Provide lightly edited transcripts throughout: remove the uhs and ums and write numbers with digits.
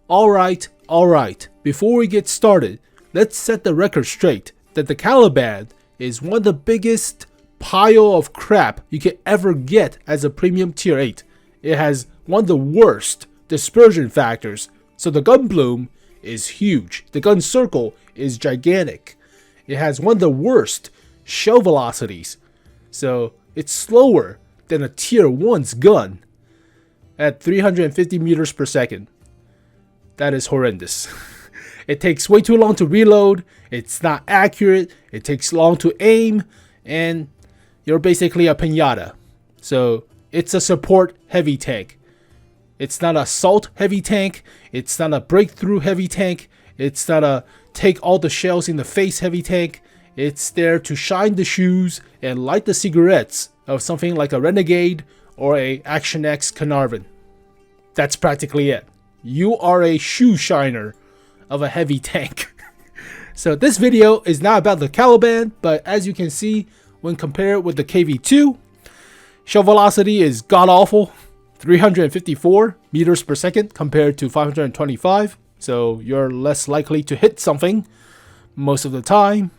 Alright, before we get started, let's set the record straight that the Caliban is one of the biggest pile of crap you can ever get as a premium tier 8. It has one of the worst dispersion factors, so the gun bloom is huge, the gun circle is gigantic. It has one of the worst shell velocities, so it's slower than a tier 1's gun at 350 meters per second. That is horrendous. It takes way too long to reload, it's not accurate, it takes long to aim, and you're basically a piñata. So it's a support heavy tank. It's not a assault heavy tank, it's not a breakthrough heavy tank, it's not a take all the shells in the face heavy tank. It's there to shine the shoes and light the cigarettes of something like a Renegade or a Action X Caernarvon. That's practically it. You are a shoe shiner of a heavy tank. So this video is not about the Caliban, but as you can see, when compared with the KV2, shell velocity is god awful, 354 meters per second compared to 525. So you're less likely to hit something most of the time.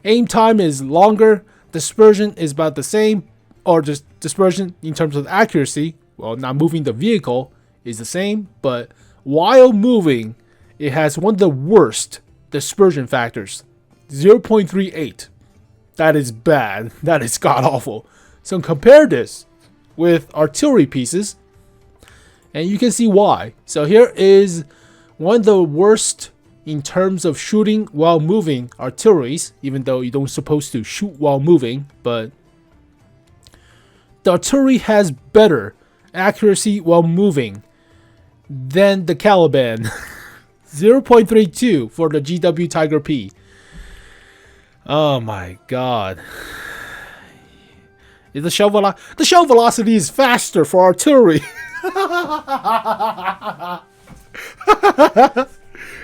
Aim time is longer, dispersion is about the same, or just dispersion in terms of accuracy, well, not moving the vehicle is the same, but while moving, it has one of the worst dispersion factors, 0.38. That is bad, that is god awful. So compare this with artillery pieces, and you can see why. So here is one of the worst in terms of shooting while moving artilleries, even though you don't supposed to shoot while moving, but the artillery has better accuracy while moving than the Caliban. 0.32 for the GW Tiger P. Oh my god. The shell velocity is faster for artillery.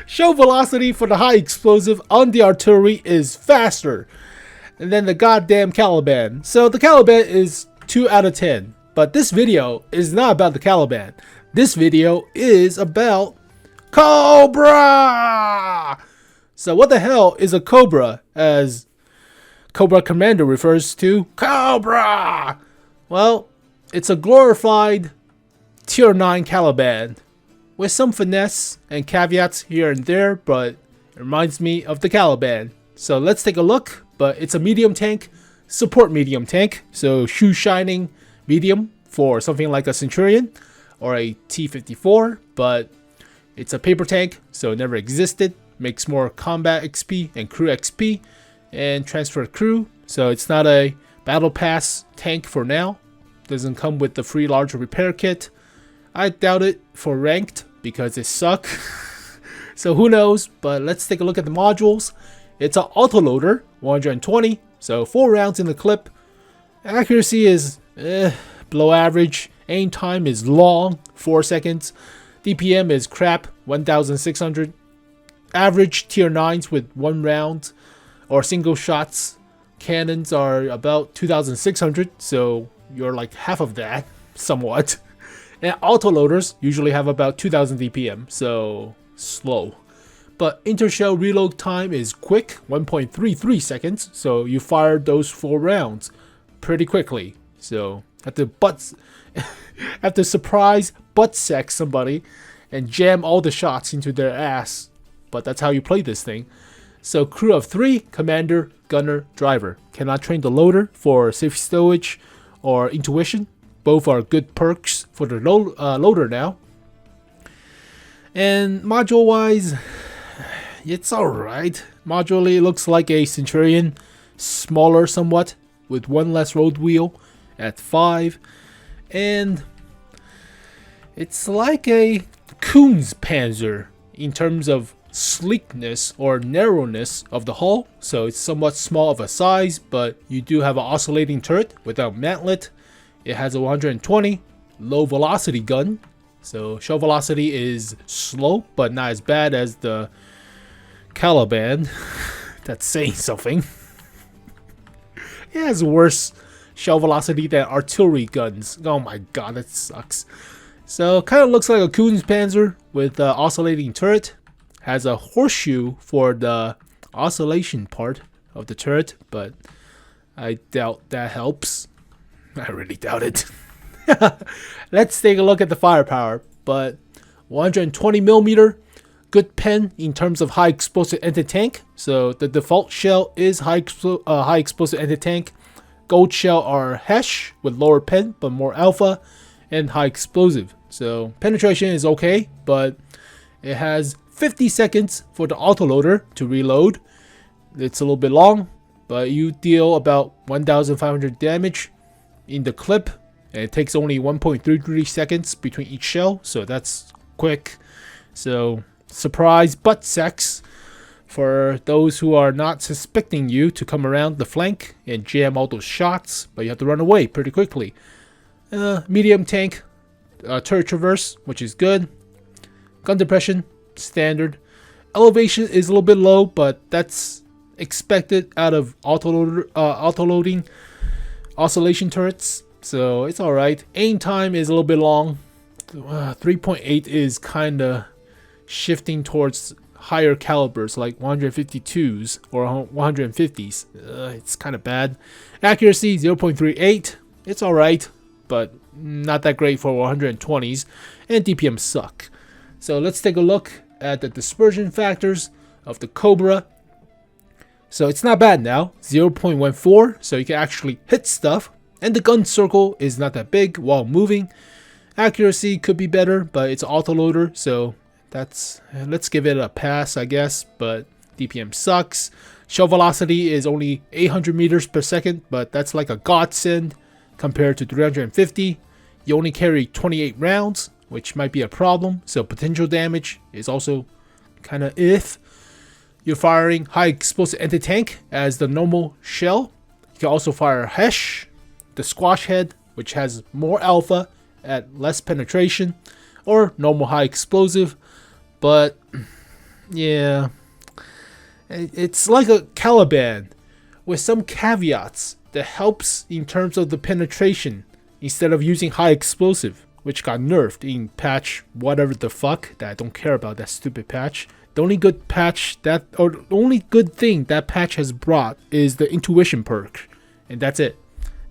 Shell velocity for the high explosive on the artillery is faster than the goddamn Caliban. So the Caliban is 2 out of 10. But this video is not about the Caliban. This video is about Cobra! So what the hell is a Cobra, as Cobra Commander refers to? Cobra! Well, it's a glorified tier 9 Caliban with some finesse and caveats here and there, but it reminds me of the Caliban. So let's take a look, but it's a medium tank, support medium tank, so shoe shining medium for something like a Centurion or a T-54, but it's a paper tank, so it never existed, makes more combat XP and crew XP and transfer crew, so it's not a battle pass tank for now. Doesn't come with the free large repair kit. I doubt it for ranked because they suck. So who knows, but let's take a look at the modules. It's an autoloader, 120, so 4 rounds in the clip. Accuracy is below average. Aim time is long, 4 seconds. DPM is crap, 1600. Average tier 9s with 1 round or single shots. Cannons are about 2600, so you're like half of that, somewhat. And autoloaders usually have about 2000 DPM, so slow. But intershell reload time is quick, 1.33 seconds, so you fire those 4 rounds pretty quickly. So have to surprise butt sack somebody and jam all the shots into their ass. But that's how you play this thing. So crew of 3, commander, gunner, driver. Cannot train the loader for safe stowage or intuition. Both are good perks for the loader now. And module wise, it's alright. Modularly, it looks like a Centurion, smaller somewhat, with 1 less road wheel at 5. And it's like a Kunstpanzer in terms of sleekness or narrowness of the hull. So it's somewhat small of a size, but you do have an oscillating turret without mantlet. It has a 120 low velocity gun, so shell velocity is slow but not as bad as the Caliban. That's saying something. It has worse shell velocity than artillery guns. Oh my god, that sucks. So kind of looks like a Kunstpanzer with oscillating turret. Has a horseshoe for the oscillation part of the turret, but I doubt that helps. I really doubt it. Let's take a look at the firepower. But 120mm, good pen in terms of high explosive anti-tank. So the default shell is high explosive anti-tank. Gold shell are 𝘁 with lower pen but more alpha, and high explosive. So penetration is okay, but it has 50 seconds for the autoloader to reload. It's a little bit long, but you deal about 1,500 damage in the clip, and it takes only 1.33 seconds between each shell, so that's quick. So surprise butt sex for those who are not suspecting you to come around the flank and jam all those shots, but you have to run away pretty quickly. Medium tank, turret traverse, which is good. Gun depression, standard. Elevation is a little bit low, but that's expected out of auto-loading oscillation turrets, so it's alright. Aim time is a little bit long. 3.8 is kind of shifting towards higher calibers like 152s or 150s. It's kind of bad. Accuracy 0.38. It's alright, but not that great for 120s, and DPM suck. So let's take a look at the dispersion factors of the Cobra. So it's not bad now, 0.14, so you can actually hit stuff, and the gun circle is not that big while moving. Accuracy could be better, but it's autoloader, so let's give it a pass, I guess, but DPM sucks. Shell velocity is only 800 meters per second, but that's like a godsend compared to 350. You only carry 28 rounds, which might be a problem, so potential damage is also kind of if. You're firing high explosive anti-tank as the normal shell. You can also fire 𝘁, the squash head, which has more alpha at less penetration, or normal high explosive. But yeah, it's like a Caliban with some caveats that helps in terms of the penetration instead of using high explosive, which got nerfed in patch whatever the fuck that I don't care about, that stupid patch. The only good patch the only good thing that patch has brought is the intuition perk, and that's it.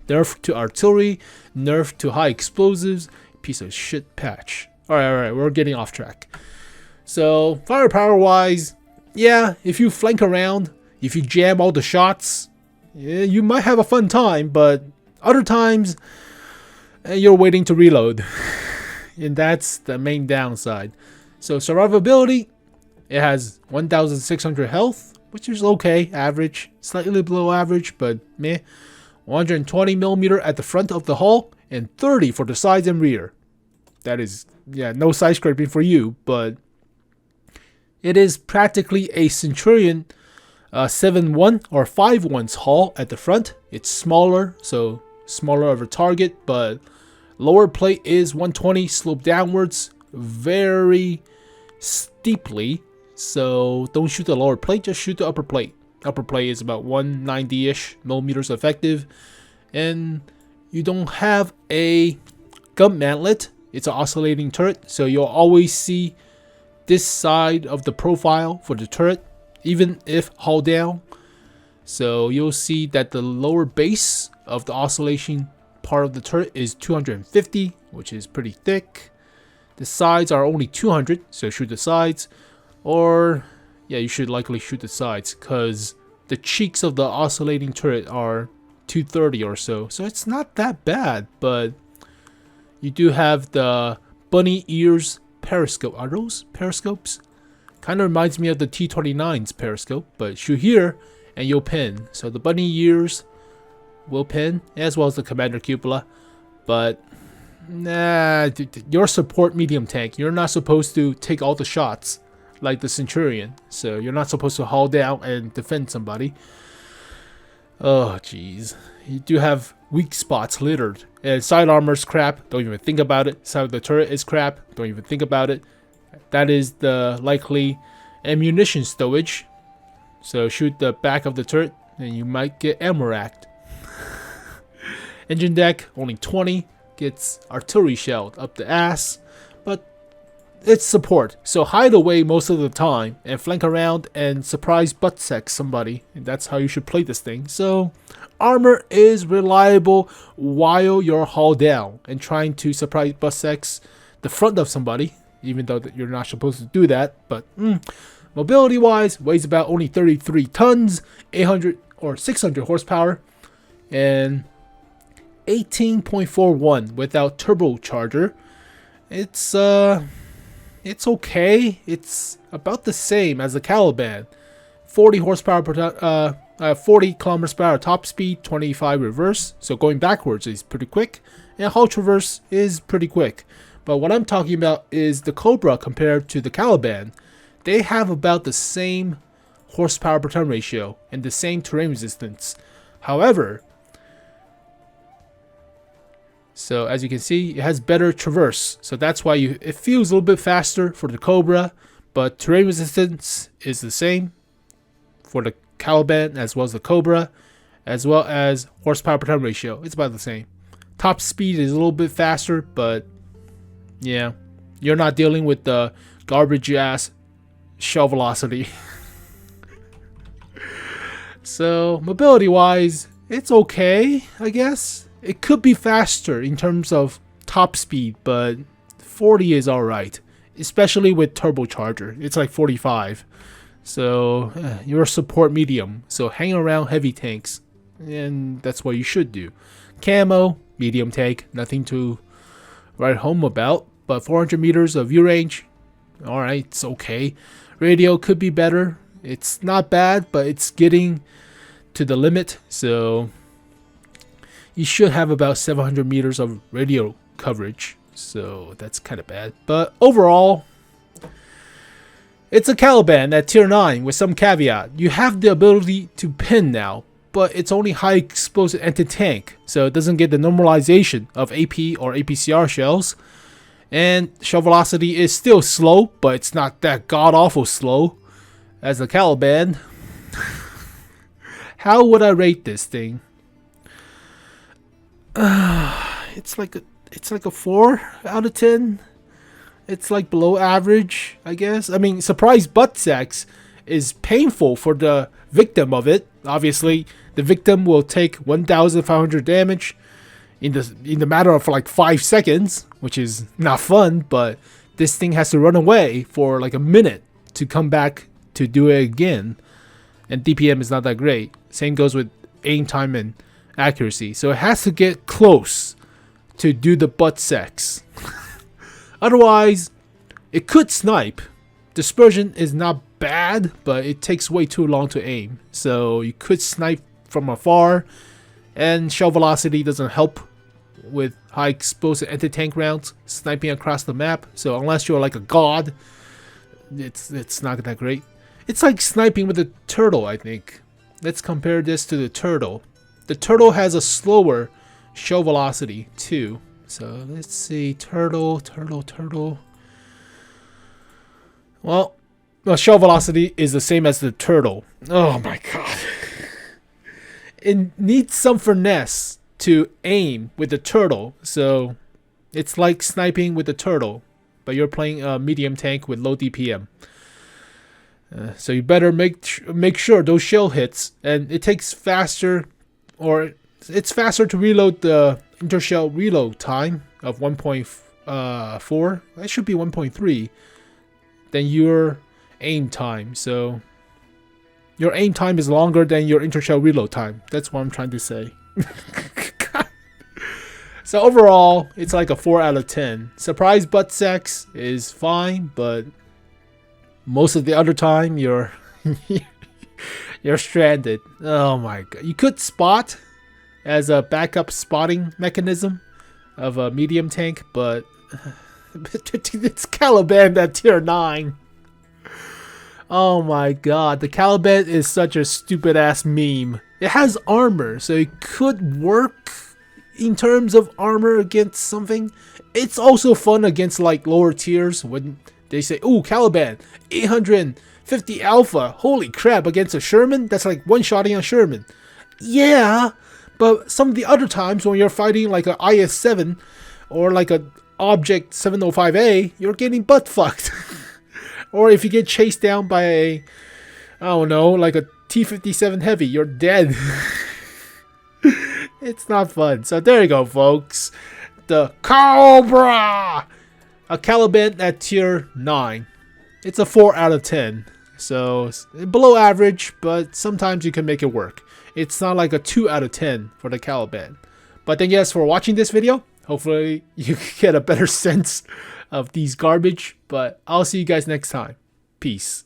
Nerf to artillery, nerf to high explosives, piece of shit patch. Alright, we're getting off track. So firepower wise, yeah, if you flank around, if you jam all the shots, yeah, you might have a fun time, but other times you're waiting to reload. And that's the main downside. So survivability, it has 1,600 health, which is okay, average, slightly below average, but meh. 120mm at the front of the hull, and 30 for the sides and rear. That is, yeah, no side scraping for you, but it is practically a Centurion 7.1 or 5.1's hull at the front. It's smaller, so smaller of a target, but lower plate is 120, sloped downwards very steeply. So don't shoot the lower plate, just shoot the upper plate. Upper plate is about 190-ish millimeters effective, and you don't have a gun mantlet. It's an oscillating turret, so you'll always see this side of the profile for the turret, even if hull down. So you'll see that the lower base of the oscillation part of the turret is 250, which is pretty thick. The sides are only 200, so shoot the sides. Or, yeah, you should likely shoot the sides, because the cheeks of the oscillating turret are 230 or so. So it's not that bad, but you do have the bunny ears periscope. Are those periscopes? Kind of reminds me of the T-29's periscope, but shoot here and you'll pin. So the bunny ears will pin, as well as the commander cupola. But nah, your support medium tank, you're not supposed to take all the shots like the Centurion, so you're not supposed to haul down and defend somebody. Oh jeez, you do have weak spots littered, and side armor's crap, don't even think about it. Side of the turret is crap, don't even think about it. That is the likely ammunition stowage, so shoot the back of the turret and you might get ammo racked. Engine deck only 20, gets artillery shelled up the ass, but it's support, so hide away most of the time and flank around and surprise butt sex somebody, and that's how you should play this thing. So armor is reliable while you're hull down and trying to surprise butt sex the front of somebody, even though you're not supposed to do that. But mobility wise, weighs about only 33 tons, 800 or 600 horsepower, and 18.41 without turbocharger. It's okay. It's about the same as the Caliban. 40 horsepower per 40 kilometers per hour top speed, 25 reverse. So going backwards is pretty quick, and hull traverse is pretty quick. But what I'm talking about is the Cobra compared to the Caliban. They have about the same horsepower per ton ratio and the same terrain resistance. However, so as you can see, it has better traverse. So that's why it feels a little bit faster for the Cobra, but terrain resistance is the same for the Caliban as well as the Cobra, as well as horsepower per ton ratio. It's about the same. Top speed is a little bit faster, but yeah, you're not dealing with the garbage ass shell velocity. So mobility wise, it's okay, I guess. It could be faster in terms of top speed, but 40 is alright, especially with turbocharger. It's like 45. So you're a support medium, so hang around heavy tanks, and that's what you should do. Camo, medium tank, nothing to write home about, but 400 meters of view range, alright, it's okay. Radio could be better. It's not bad, but it's getting to the limit, so you should have about 700 meters of radio coverage, so that's kind of bad. But overall, it's a Caliban at tier 9 with some caveat. You have the ability to pin now, but it's only high explosive anti-tank, so it doesn't get the normalization of AP or APCR shells. And shell velocity is still slow, but it's not that god-awful slow as the Caliban. How would I rate this thing? It's like a 4 out of 10. It's like below average, I guess. I mean, surprise butt sex is painful for the victim of it. Obviously, the victim will take 1,500 damage in the matter of like 5 seconds, which is not fun. But this thing has to run away for like a minute to come back to do it again, and DPM is not that great. Same goes with aim time and accuracy, so it has to get close to do the butt sex. Otherwise, it could snipe. Dispersion is not bad, but it takes way too long to aim, so you could snipe from afar, and shell velocity doesn't help with high explosive anti-tank rounds sniping across the map. So unless you're like a god, it's not that great. It's like sniping with a turtle, I think. Let's compare this to the turtle. The turtle has a slower shell velocity too. So let's see, turtle. Well, shell velocity is the same as the turtle. Oh my god. It needs some finesse to aim with the turtle. So it's like sniping with the turtle, but you're playing a medium tank with low DPM. So you better make sure those shell hits, and it takes faster, or it's faster to reload the intershell reload time of 1.4. That should be 1.3 than your aim time. So your aim time is longer than your intershell reload time. That's what I'm trying to say. So overall, it's like a 4 out of 10. Surprise butt sex is fine, but most of the other time you're you're stranded. Oh my god. You could spot as a backup spotting mechanism of a medium tank, but it's Caliban at tier 9. Oh my god, the Caliban is such a stupid ass meme. It has armor, so it could work in terms of armor against something. It's also fun against like lower tiers when they say, "Ooh, Caliban, 850 alpha. Holy crap, against a Sherman? That's like one-shotting a Sherman." Yeah, But some of the other times when you're fighting like a IS-7 or like a Object 705A, you're getting butt fucked. Or if you get chased down by a, I don't know, like a T-57 Heavy, you're dead. It's not fun. So there you go, folks. The Cobra! A Caliban at tier 9. It's a 4 out of 10. So below average, but sometimes you can make it work. It's not like a 2 out of 10 for the Caliban. But thank you guys for watching this video. Hopefully you get a better sense of these garbage. But I'll see you guys next time. Peace.